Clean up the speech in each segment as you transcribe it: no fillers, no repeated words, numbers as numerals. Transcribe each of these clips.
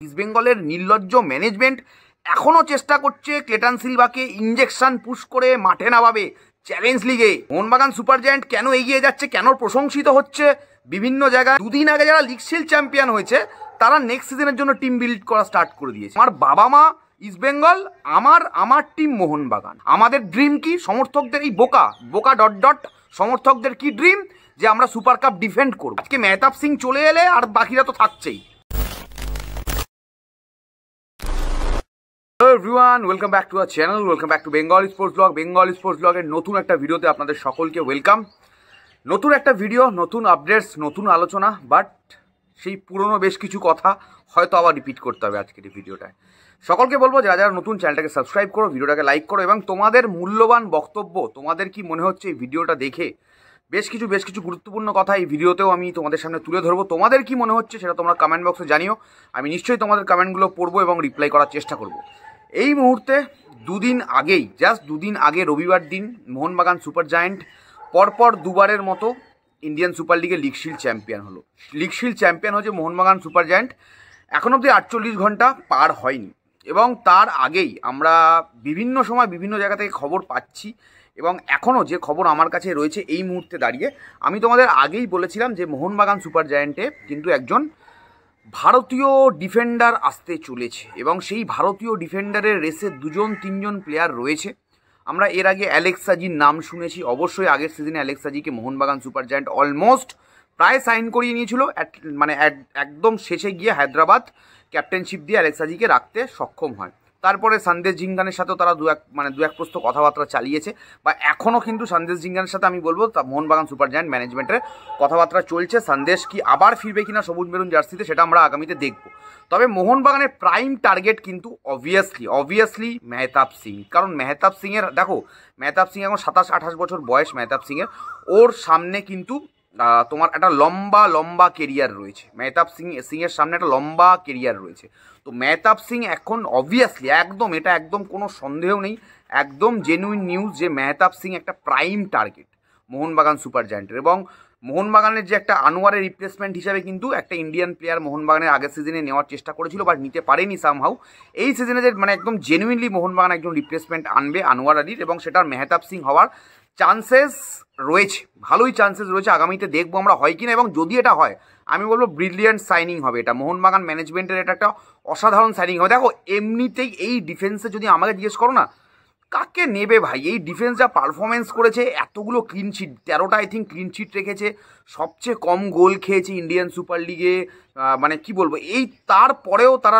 ইস্টবেঙ্গলের নির্লজ্জ ম্যানেজমেন্ট এখনো চেষ্টা করছে ক্লেটন সিলভাকে ইঞ্জেকশন পুশ করে মাঠে নামাবে চ্যালেঞ্জ লিগে। মোহনবাগান সুপার জায়ান্ট কেন এগিয়ে যাচ্ছে, কেন প্রশংসিত হচ্ছে বিভিন্ন জায়গায়। দুদিন আগে যারা লিগ শিল্ড চ্যাম্পিয়ন হয়েছে তারা নেক্সট সিজনের জন্য টিম বিল্ড করা স্টার্ট করে দিয়েছে। আমার বাবা মা ইস্টবেঙ্গল, আমার টিম মোহনবাগান। আমাদের ড্রিম কি? সমর্থকদের এই বোকা সমর্থকদের কি ড্রিম? যে আমরা সুপার কাপ ডিফেন্ড করব। আজকে মেহতাব সিং চলে এলে আর বাকিরা তো থাকছেই। Hello everyone, welcome back to our channel, welcome back to Bengali sports blog. Bengali sports ব্লগের নতুন একটা ভিডিওতে আপনাদের সকলকে ওয়েলকাম। নতুন একটা ভিডিও, নতুন আপডেটস, নতুন আলোচনা, বাট সেই পুরনো বেশ কিছু কথা হয়তো আবার রিপিট করতে হবে আজকের এই ভিডিওটায়। সকলকে বলবো যারা যারা নতুন, চ্যানেলটাকে সাবস্ক্রাইব করো, ভিডিওটাকে লাইক করো এবং তোমাদের মূল্যবান বক্তব্য, তোমাদের কি মনে হচ্ছে এই ভিডিওটা দেখে। বেশ কিছু গুরুত্বপূর্ণ কথা এই ভিডিওতেও আমি তোমাদের সামনে তুলে ধরবো। তোমাদের কি মনে হচ্ছে সেটা তোমরা কমেন্ট বক্সে জানিও। আমি নিশ্চয়ই তোমাদের কমেন্টগুলো পড়বো এবং রিপ্লাই করার চেষ্টা করব। এই মুহূর্তে জাস্ট দুদিন আগে রবিবার দিন মোহনবাগান সুপার জায়ান্ট পরপর দুবারের মতো ইন্ডিয়ান সুপার লিগে লিগ শিল্ড চ্যাম্পিয়ন হলো। লিগ শিল্ড চ্যাম্পিয়ন হচ্ছে মোহনবাগান সুপার জায়ান্ট। এখন অবধি 48 ঘন্টা পার হয়নি এবং তার আগেই আমরা বিভিন্ন সময় বিভিন্ন জায়গা থেকে খবর পাচ্ছি এবং এখনও যে খবর আমার কাছে রয়েছে এই মুহূর্তে দাঁড়িয়ে, আমি তোমাদের আগেই বলেছিলাম যে মোহনবাগান সুপার জায়ান্টে কিন্তু একজন ভারতীয় ডিফেন্ডার আসতে চলেছে এবং সেই ভারতীয় ডিফেন্ডারের রেসে 2-3জন প্লেয়ার রয়েছে। আমরা এর আগে অ্যালেক্স সাজির নাম শুনেছি। অবশ্যই আগের সিজনে অ্যালেক্স সাজিকে মোহনবাগান সুপার জায়ান্ট অলমোস্ট প্রায় সাইন করিয়ে নিয়েছিল, একদম শেষে গিয়ে হায়দ্রাবাদ ক্যাপ্টেনশিপ দিয়ে অ্যালেক্স সাজিকে রাখতে সক্ষম হয়। তারপরে সন্দেশ ঝিঙ্গানের সাথেও তারা দু এক প্রস্ত কথাবার্তা চালিয়েছে, বা এখনও কিন্তু সন্দেশ ঝিঙ্গানের সাথে আমি বলবো মোহনবাগান সুপার জায়ান্ট ম্যানেজমেন্টের কথাবার্তা চলছে। সন্দেশ কি আবার ফিরবে কিনা সবুজ মেরুন জার্সিতে সেটা আমরা আগামীতে দেখব। তবে মোহনবাগানের প্রাইম টার্গেট কিন্তু অবভিয়াসলি মেহতাব সিং। কারণ মেহতাব সিংয়ের মেহতাব সিং এখন 27-28 বছর বয়স। মেহতাব সিংয়ের ওর সামনে কিন্তু তোমার একটা লম্বা কেরিয়ার রয়েছে। মেহতাব সিংয়ের সামনে একটা লম্বা কেরিয়ার রয়েছে। তো মেহতাব সিং এখন অবভিয়াসলি এটা একদম কোনো সন্দেহ নেই, একদম জেনুইন নিউজ যে মেহতাব সিং একটা প্রাইম টার্গেট মোহনবাগান সুপার জায়ান্টের। এবং মোহনবাগানের যে একটা আনোয়ারের রিপ্লেসমেন্ট হিসাবে কিন্তু একটা ইন্ডিয়ান প্লেয়ার মোহনবাগানের আগের সিজনে নেওয়ার চেষ্টা করেছিল, বাট নিতে পারেনি সামহাউ। এই সিজনে যে একদম জেনুইনলি মোহনবাগান একজন রিপ্লেসমেন্ট আনবে আনোয়ার আলীর, এবং সেটার মেহতাব সিং হওয়ার চান্সেস রয়েছে, ভালোই চান্সেস রয়েছে। আগামীতে দেখবো আমরা হয় কিনা, এবং যদি এটা হয় আমি বলবো ব্রিলিয়ান্ট সাইনিং হবে এটা। মোহনবাগান ম্যানেজমেন্টের এটা একটা অসাধারণ সাইনিং হবে। দেখো এমনিতেই এই ডিফেন্সে যদি আমাকে জিজ্ঞেস করো না কাকে নেবে ভাই, এই ডিফেন্স যা পারফরমেন্স করেছে, এতগুলো ক্লিনশিট, 13টা আই থিঙ্ক ক্লিনশিট রেখেছে, সবচেয়ে কম গোল খেয়েছে ইন্ডিয়ান সুপার লিগে। কি বলবো, এই তারপরেও তারা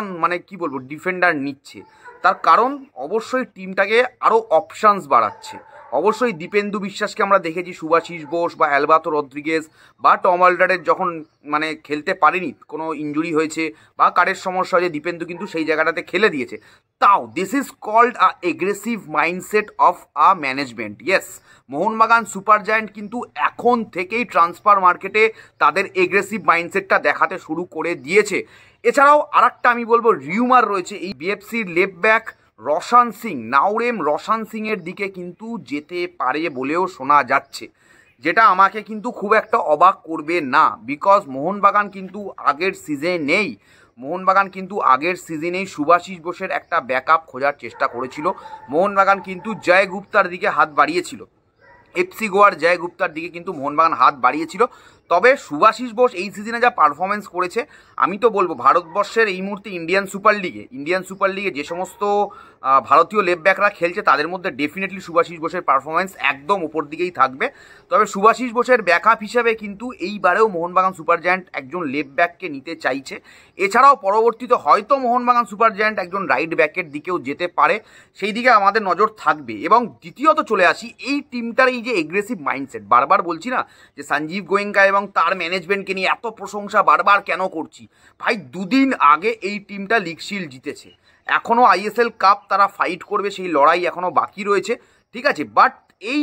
ডিফেন্ডার নিচ্ছে। তার কারণ অবশ্যই টিমটাকে আরও অপশানস বাড়াচ্ছে। অবশ্যই দীপেন্দু বিশ্বাসকে আমরা দেখেছি, সুভাশিস বোস বা অ্যালবাতো রদ্রিগেজ বা টম অলডারের যখন খেলতে পারেনি, কোনো ইঞ্জুরি হয়েছে বা কারের সমস্যা হয়েছে, দীপেন্দু কিন্তু সেই জায়গাটাতে খেলে দিয়েছে। তাও this is called a aggressive mindset of a management. Yes, Mohun Bagan super giant কিন্তু এখন থেকেই ট্রান্সফার মার্কেটে তাদের এগ্রেসিভ মাইন্ডসেটটা দেখাতে শুরু করে দিয়েছে। এছাড়াও আরেকটা আমি বলবো রিউমার রয়েছে, এই বিএফসির লেফট ব্যাক নাওরেম রশান সিংয়ের দিকে কিন্তু যেতে পারে বলেও শোনা যাচ্ছে, যেটা আমাকে কিন্তু খুব একটা অবাক করবে না। বিকজ মোহনবাগান কিন্তু আগের সিজনেই সুভাশিস বোসের একটা ব্যাকআপ খোঁজার চেষ্টা করেছিল। মোহনবাগান কিন্তু জয় গুপ্তার দিকে হাত বাড়িয়েছিল, এফসি গোয়ার জয় গুপ্তার দিকে কিন্তু মোহনবাগান হাত বাড়িয়েছিল। তবে সুভাশিস বোস এই সিজনে যা পারফরমেন্স করেছে, আমি তো বলবো ভারতবর্ষের এই মুহূর্তে ইন্ডিয়ান সুপার লিগে যে সমস্ত ভারতীয় লেফট ব্যাকরা খেলছে তাদের মধ্যে ডেফিনেটলি সুভাশিস বোসের পারফরমেন্স একদম ওপর দিকেই থাকবে। তবে সুভাশিস বোসের ব্যাকআপ হিসাবে কিন্তু এইবারেও মোহনবাগান সুপার জায়ান্ট একজন লেফট ব্যাককে নিতে চাইছে। এছাড়াও পরবর্তীতে হয়তো মোহনবাগান সুপার জায়ান্ট একজন রাইট ব্যাকের দিকেও যেতে পারে, সেই দিকে আমাদের নজর থাকবে। এবং দ্বিতীয়ত চলে আসি এই টিমটার এই যে এগ্রেসিভ মাইন্ডসেট, বারবার বলছি না যে সঞ্জীব গোয়েঙ্কা এবং তার ম্যানেজমেন্টকে নিয়ে এত প্রশংসা বারবার কেন করছি ভাই? দুদিন আগে এই টিমটা লিগ শিল্ড জিতেছে, এখনও আইএসএল কাপ তারা ফাইট করবে, সেই লড়াই এখনও বাকি রয়েছে, ঠিক আছে। বাট এই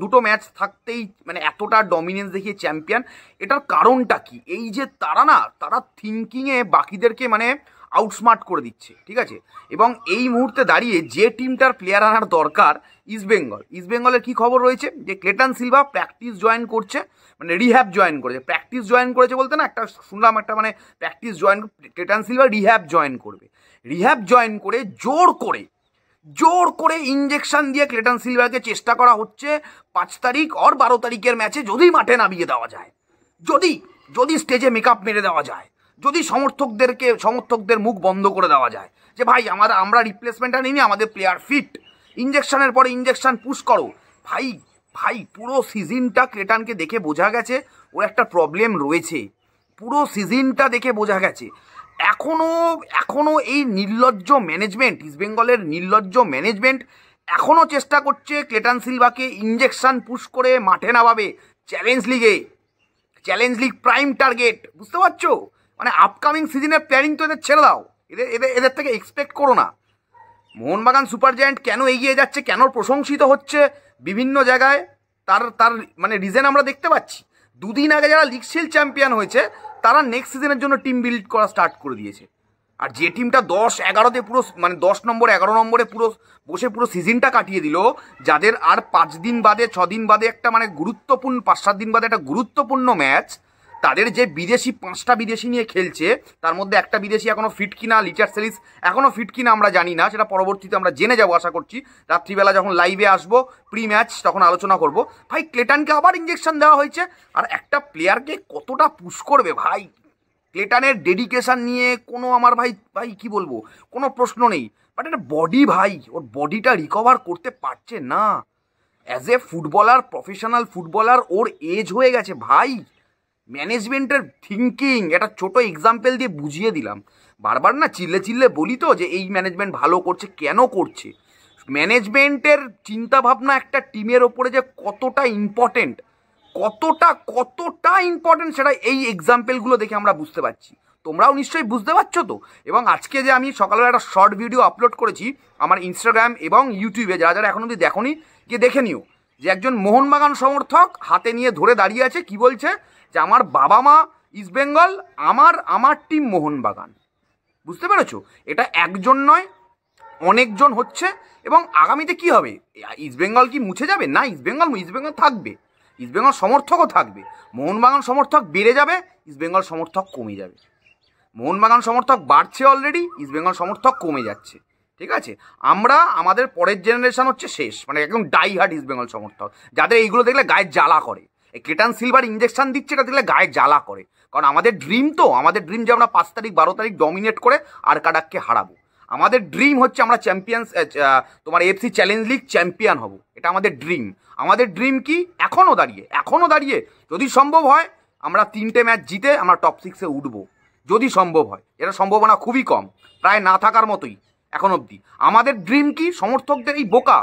দুটো ম্যাচ থাকতেই এতটা ডমিনেন্স দেখিয়ে চ্যাম্পিয়ন, এটার কারণটা কি? এই যে তারা থিঙ্কিংয়ে বাকিদেরকে আউটস্মার্ট করে দিচ্ছে, ঠিক আছে। এবং এই মুহূর্তে দাঁড়িয়ে যে টিমটার প্লেয়ার আনার দরকার ইস্টবেঙ্গল, ইস্টবেঙ্গলের কি খবর রয়েছে যে ক্লেটন সিলভা প্র্যাকটিস জয়েন করছে, মানে রিহ্যাব জয়েন করেছে। প্র্যাকটিস জয়েন করেছে বলতে না, একটা শুনলাম একটা মানে practice join, Clayton Silva rehab join করবে। রিহ্যাব জয়েন করে জোর করে ইঞ্জেকশন দিয়ে ক্লেটন সিলভাকে চেষ্টা করা হচ্ছে 5 তারিখ আর 12 তারিখের ম্যাচে যদি মাঠে নামিয়ে দেওয়া যায়, যদি স্টেজে মেকআপ মেরে দেওয়া যায়, যদি সমর্থকদের মুখ বন্ধ করে দেওয়া যায় যে ভাই আমরা রিপ্লেসমেন্টটা নিইনি, আমাদের প্লেয়ার ফিট, ইঞ্জেকশনের পরে ইঞ্জেকশন পুশ করো। ভাই পুরো সিজনটা ক্লেটনকে দেখে বোঝা গেছে ওর একটা প্রবলেম রয়েছে, পুরো সিজনটা দেখে বোঝা গেছে। এখনো এই নির্লজ্জ ম্যানেজমেন্ট, ইস্টবেঙ্গলের নির্লজ্জ ম্যানেজমেন্ট এখনো চেষ্টা করছে ক্লেটন সিলভাকে ইঞ্জেকশন পুশ করে মাঠে নামাবে চ্যালেঞ্জ লিগ প্রাইম টার্গেট, বুঝতে পারছো? মানে আপকামিং সিজনের প্ল্যানিং তো এদের ছেড়ে দাও, এদের থেকে এক্সপেক্ট করো না। মোহনবাগান সুপার জায়ান্ট কেন এগিয়ে যাচ্ছে, কেন প্রশংসিত হচ্ছে বিভিন্ন জায়গায়, তার মানে রিজন আমরা দেখতে পাচ্ছি। 2 দিন আগে যারা লিগ শিল্ড চ্যাম্পিয়ন হয়েছে তারা নেক্সট সিজনের জন্য টিম বিল্ড করা স্টার্ট করে দিয়েছে। আর যে টিমটা 10-11তে পুরো মানে 10 নম্বর 11 নম্বরে পুরো সিজনটা কাটিয়ে দিল, যাদের আর 5 দিন বাদে 6 দিন বাদে একটা মানে গুরুত্বপূর্ণ 5-7 দিন বাদে একটা গুরুত্বপূর্ণ ম্যাচ, তাদের যে বিদেশি 5টা বিদেশি নিয়ে খেলছে, তার মধ্যে একটা বিদেশি এখনো ফিট কিনা, লিচার সেলিস এখনো ফিট কিনা আমরা জানি না, সেটা পরবর্তীতে আমরা জেনে যাবো আশা করছি। রাত্রিবেলা যখন লাইভে আসবো প্রি ম্যাচ তখন আলোচনা করব। ভাই ক্লেটনকে আবার ইঞ্জেকশন দেওয়া হয়েছে, আর একটা প্লেয়ারকে কতটা পুশ করবে ভাই। ক্লেটনের ডেডিকেশন নিয়ে কোনো আমার ভাই কি বলবো, কোনো প্রশ্ন নেই। বাট একটা বডি ভাই, ওর বডিটা রিকভার করতে পারছে না। As a footballer, professional footballer, ওর এজ হয়ে গেছে ভাই। ম্যানেজমেন্টের থিঙ্কিং একটা ছোট এক্সাম্পল দিয়ে বুঝিয়ে দিলাম। বারবার না চিল্লে বলি তো যে এই ম্যানেজমেন্ট ভালো করছে, কেন করছে। ম্যানেজমেন্টের চিন্তাভাবনা একটা টিমের ওপরে যে কতটা ইম্পর্টেন্ট সেটা এই এক্সাম্পলগুলো দেখে আমরা বুঝতে পারছি। তোমরাও নিশ্চয়ই বুঝতে পারছো তো। এবং আজকে যে আমি সকালবেলা একটা শর্ট ভিডিও আপলোড করেছি আমার ইনস্টাগ্রাম এবং ইউটিউবে, যারা এখন অবধি দেখোনি গিয়ে দেখে নিও, যে একজন মোহনবাগান সমর্থক হাতে নিয়ে ধরে দাঁড়িয়ে আছে, কি বলছে যে আমার বাবা মা ইস্টবেঙ্গল, আমার টিম মোহনবাগান। বুঝতে পেরেছো? এটা একজন নয়, অনেকজন হচ্ছে। এবং আগামীতে কি হবে, ইস্টবেঙ্গল কি মুছে যাবে? না, ইস্টবেঙ্গল থাকবে, ইস্টবেঙ্গল সমর্থকও থাকবে। মোহনবাগান সমর্থক বেড়ে যাবে, ইস্টবেঙ্গল সমর্থক কমে যাবে। মোহনবাগান সমর্থক বাড়ছে অলরেডি, ইস্টবেঙ্গল সমর্থক কমে যাচ্ছে, ঠিক আছে। আমাদের পরের জেনারেশন হচ্ছে শেষ, মানে একদম ডাই হার্ড ইস্টবেঙ্গল সমর্থক, যাদের এইগুলো দেখলে গায়ে জ্বালা করে। এই ক্লেটন সিলভার ইঞ্জেকশন দিচ্ছে, এটা দেখলে গায়ে জ্বালা করে। কারণ আমাদের ড্রিম যে আমরা 5 তারিখ 12 তারিখ ডমিনেট করে আরকাডাককে হারাবো। আমাদের ড্রিম হচ্ছে আমরা তোমার এফসি চ্যালেঞ্জ লিগ চ্যাম্পিয়ন হব, এটা আমাদের ড্রিম। আমাদের ড্রিম কি এখনো দাঁড়িয়ে যদি সম্ভব হয় আমরা 3টে ম্যাচ জিতে আমরা টপ 6-এ উঠবো, যদি সম্ভব হয়। এটা সম্ভাবনা খুবই কম, প্রায় না থাকার মতোই এখন অবধি। আমাদের ড্রিম কি, সমর্থকদের এই বোকা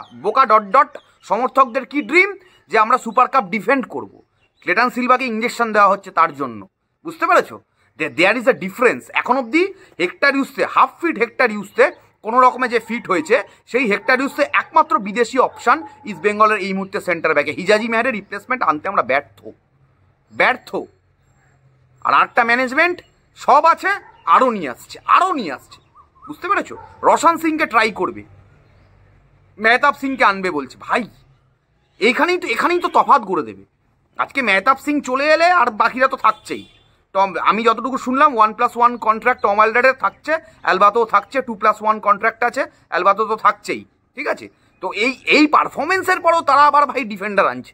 সমর্থকদের কি ড্রিম, যে আমরা সুপার কাপ ডিফেন্ড করব। ক্লেটন সিলভাকে ইঞ্জেকশন দেওয়া হচ্ছে তার জন্য, বুঝতে পেরেছো? There is a difference. এখন অবধি Hector Yuste, half fit Hector Yuste কোনো রকমে যে ফিট হয়েছে, সেই হেক্টর ইউসে একমাত্র বিদেশি অপশান ইস্ট বেঙ্গলের এই মুহূর্তে সেন্টার ব্যাকে হিজাজি মেহেরের রিপ্লেসমেন্ট আনতে আমরা ব্যর্থ। আর একটা ম্যানেজমেন্ট সব আছে, আরও নিয়ে আসছে, বুঝতে পেরেছো? রোশন সিংকে ট্রাই করবে, মেহতাব সিংকে আনবে বলছে। ভাই এখানেই তো তফাৎ করে দেবে। আজকে মেহতাব সিং চলে এলে আর বাকিরা তো থাকছেই। আমি যতটুকু শুনলাম 1+1 কন্ট্রাক্ট টম আলডারের থাকছে, অ্যালবাতো থাকছে, 2+1 কন্ট্রাক্ট আছে, অ্যালবাতো তো থাকছেই, ঠিক আছে। তো এই পারফরমেন্সের পরেও তারা আবার ভাই ডিফেন্ডার আনছে,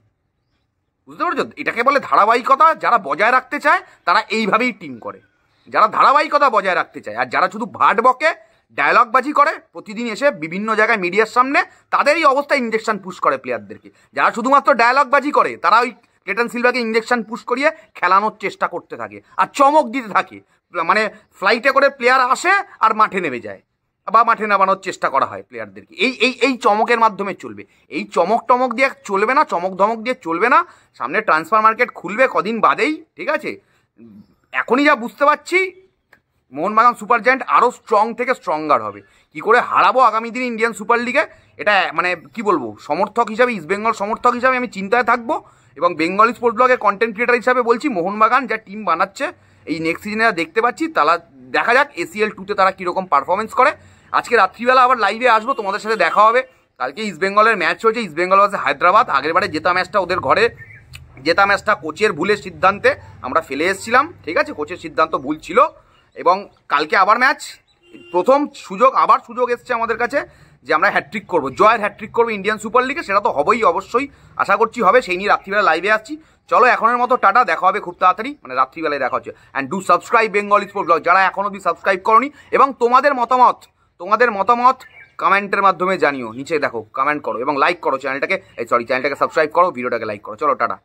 বুঝতে পারছো? এটাকে বলে ধারাবাহিকতা। যারা বজায় রাখতে চায় তারা এইভাবেই টিম করে, যারা ধারাবাহিকতা বজায় রাখতে চায়। আর যারা শুধু ভাট বকে, ডায়লগবাজি করে প্রতিদিন এসে বিভিন্ন জায়গায় মিডিয়ার সামনে, তাদেরই অবস্থায় ইঞ্জেকশন পুশ করে প্লেয়ারদেরকে। যারা শুধুমাত্র ডায়লগবাজি করে তারা ওই ক্লেটন সিলভাকে ইঞ্জেকশন পুশ করিয়ে খেলানোর চেষ্টা করতে থাকে আর চমক দিতে থাকে। মানে ফ্লাইটে করে প্লেয়ার আসে আর মাঠে নেমে যায়, বা মাঠে নামানোর চেষ্টা করা হয় প্লেয়ারদেরকে। এই চমকের মাধ্যমে চলবে। এই চমক দিয়ে চলবে না, চমক ধমক দিয়ে চলবে না। সামনে ট্রান্সফার মার্কেট খুলবে কদিন বাদেই, ঠিক আছে। এখনই যা বুঝতে পারছি, মোহনবাগান সুপার জায়ান্ট আরও স্ট্রং থেকে স্ট্রঙ্গার হবে। কি করে হারাবো আগামী দিনে ইন্ডিয়ান সুপার লিগে, এটা মানে কি বলবো, সমর্থক হিসাবে, ইস্টবেঙ্গল সমর্থক হিসাবে আমি চিন্তায় থাকবো। এবং বেঙ্গলি স্পোর্টস ব্লগের কন্টেন্ট ক্রিয়েটার হিসাবে বলছি, মোহনবাগান যা টিম বানাচ্ছে এই নেক্সট সিজনে দেখতে পাচ্ছি, দেখা যাক ACL 2-তে তারা কীরকম পারফরমেন্স করে। আজকে রাত্রিবেলা আবার লাইভে আসবো, তোমাদের সাথে দেখা হবে। কালকে ইস্টবেঙ্গলের ম্যাচ হয়েছে, ইস্টবেঙ্গল ভার্সেস হায়দ্রাবাদ। আগেরবারে জেতা ম্যাচটা ওদের ঘরে, জেতা ম্যাচটা কোচের ভুলের সিদ্ধান্তে আমরা ফেলে এসেছিলাম, ঠিক আছে, কোচের সিদ্ধান্ত ভুল ছিল। এবং কালকে আবার ম্যাচ, প্রথম সুযোগ, আবার সুযোগ এসছে আমাদের কাছে যে আমরা হ্যাট্রিক করবো, জয়ের হ্যাট্রিক করবো ইন্ডিয়ান সুপার লিগে। সেটা তো হবেই, অবশ্যই আশা করছি হবে, সেই নিয়ে রাত্রিবেলা লাইভে আসছি। চলো এখনের মতো টাটা, দেখা হবে খুব তাড়াতাড়ি, মানে রাত্রিবেলায় দেখা হচ্ছে। And do subscribe Bengal sports blog, যারা এখন অবধি সাবস্ক্রাইব করনি। এবং তোমাদের মতামত কমেন্টের মাধ্যমে জানিও, নিচে দেখো কমেন্ট করো এবং লাইক করো চ্যানেলটাকে, চ্যানেলটাকে সাবস্ক্রাইব করো, ভিডিওটাকে লাইক করো। চলো টাটা।